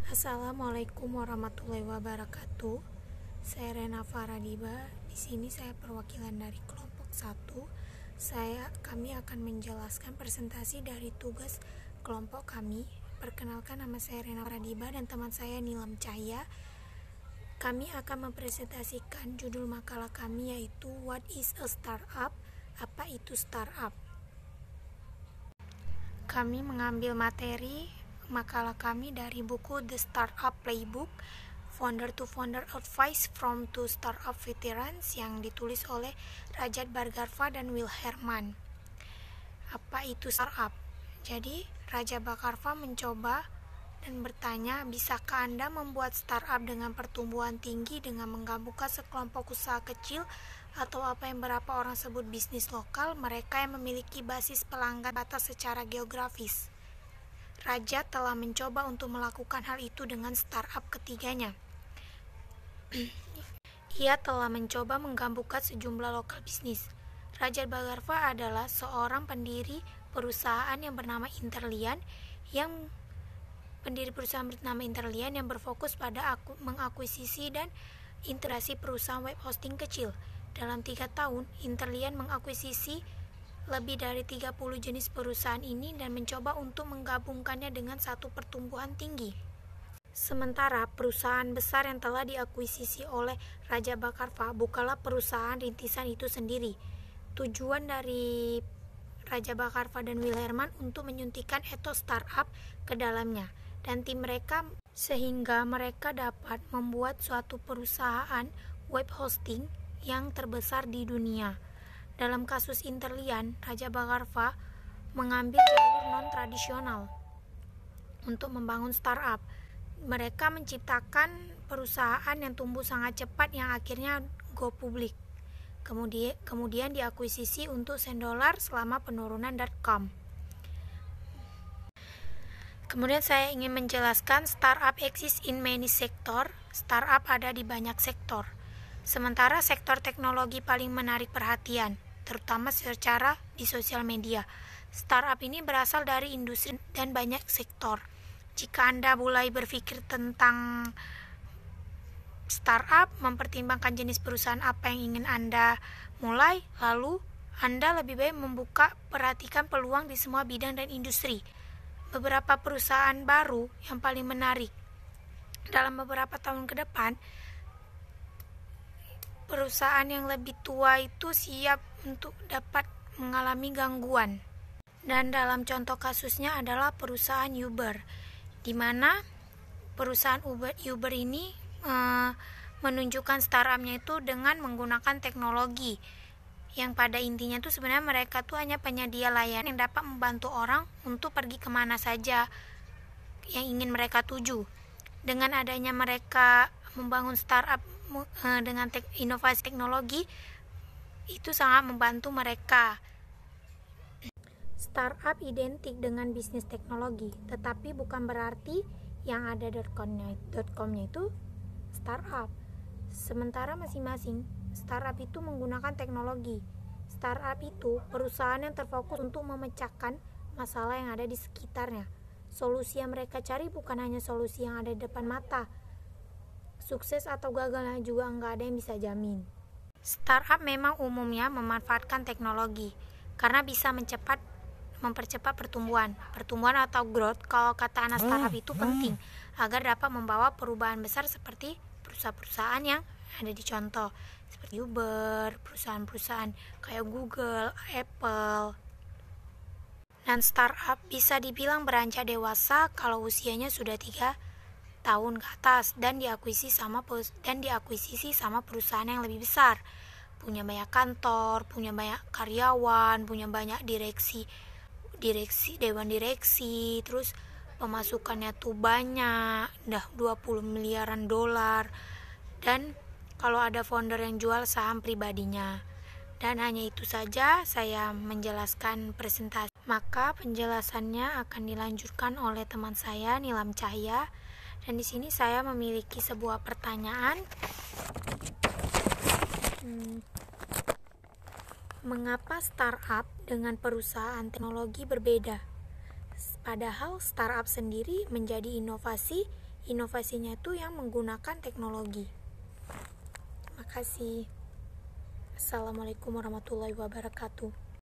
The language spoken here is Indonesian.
Assalamualaikum warahmatullahi wabarakatuh. Saya Rena Faradiba. Di sini saya perwakilan dari kelompok 1. Kami akan menjelaskan presentasi dari tugas kelompok kami. Perkenalkan, nama saya Rena Faradiba dan teman saya Nilam Cahya. Kami akan mempresentasikan judul makalah kami, yaitu What is a Startup? Apa itu startup? Kami mengambil materi makalah kami dari buku The Startup Playbook, Founder to Founder Advice from Two Startup Veterans, yang ditulis oleh Rajat Bhargava dan Will Herman. Apa itu startup? Jadi, Raja Bhargava mencoba dan bertanya, bisakah Anda membuat startup dengan pertumbuhan tinggi dengan menggabungkan sekelompok usaha kecil atau apa yang berapa orang sebut bisnis lokal, mereka yang memiliki basis pelanggan batas secara geografis? Raja telah mencoba untuk melakukan hal itu dengan startup ketiganya. Ia telah mencoba menggabungkan sejumlah lokal bisnis. Rajat Bhargava adalah seorang pendiri perusahaan yang bernama Interlian yang berfokus pada mengakuisisi dan integrasi perusahaan web hosting kecil. Dalam 3 tahun, Interlian mengakuisisi lebih dari 30 jenis perusahaan ini dan mencoba untuk menggabungkannya dengan satu pertumbuhan tinggi. Sementara perusahaan besar yang telah diakuisisi oleh Raja Bhargava bukanlah perusahaan rintisan itu sendiri. Tujuan dari Raja Bhargava dan Will Herman untuk menyuntikkan etos startup ke dalamnya dan tim mereka, sehingga mereka dapat membuat suatu perusahaan web hosting yang terbesar di dunia. Dalam kasus Interlian, Raja Bhargava mengambil jalur non-tradisional untuk membangun startup. Mereka menciptakan perusahaan yang tumbuh sangat cepat yang akhirnya go public. Kemudian diakuisisi untuk $1 selama penurunan .com. Kemudian saya ingin menjelaskan startup exist in many sector. Startup ada di banyak sektor. Sementara sektor teknologi paling menarik perhatian, terutama secara di sosial media. Startup ini berasal dari industri dan banyak sektor. Jika Anda mulai berpikir tentang startup, mempertimbangkan jenis perusahaan apa yang ingin Anda mulai, lalu Anda lebih baik perhatikan peluang di semua bidang dan industri. Beberapa perusahaan baru yang paling menarik dalam beberapa tahun ke depan, perusahaan yang lebih tua itu siap untuk dapat mengalami gangguan. Dan dalam contoh kasusnya adalah perusahaan Uber, di mana perusahaan Uber ini menunjukkan startupnya itu dengan menggunakan teknologi yang pada intinya itu sebenarnya mereka tuh hanya penyedia layanan yang dapat membantu orang untuk pergi kemana saja yang ingin mereka tuju. Dengan adanya mereka membangun startup dengan inovasi teknologi, itu sangat membantu mereka. Startup identik dengan bisnis teknologi, tetapi bukan berarti yang ada .com-nya itu startup. Sementara masing-masing startup itu menggunakan teknologi. Startup itu perusahaan yang terfokus untuk memecahkan masalah yang ada di sekitarnya. Solusi yang mereka cari bukan hanya solusi yang ada di depan mata. Sukses atau gagalnya juga nggak ada yang bisa jamin. Startup memang umumnya memanfaatkan teknologi karena bisa mempercepat pertumbuhan atau growth. Kalau kata anak startup itu penting agar dapat membawa perubahan besar seperti perusahaan-perusahaan yang ada di contoh seperti Uber, perusahaan-perusahaan kayak Google, Apple. Dan startup bisa dibilang beranjak dewasa kalau usianya sudah 3 tahun ke atas dan diakuisisi sama perusahaan yang lebih besar, punya banyak kantor, punya banyak karyawan, punya banyak dewan direksi, terus pemasukannya tuh banyak, udah 20 miliaran dolar, dan kalau ada founder yang jual saham pribadinya. Dan hanya itu saja saya menjelaskan presentasi. Maka penjelasannya akan dilanjutkan oleh teman saya Nilam Cahya. Dan di sini saya memiliki sebuah pertanyaan. Mengapa startup dengan perusahaan teknologi berbeda? Padahal startup sendiri menjadi inovasi inovasinya itu yang menggunakan teknologi. Terima kasih. Assalamualaikum warahmatullahi wabarakatuh.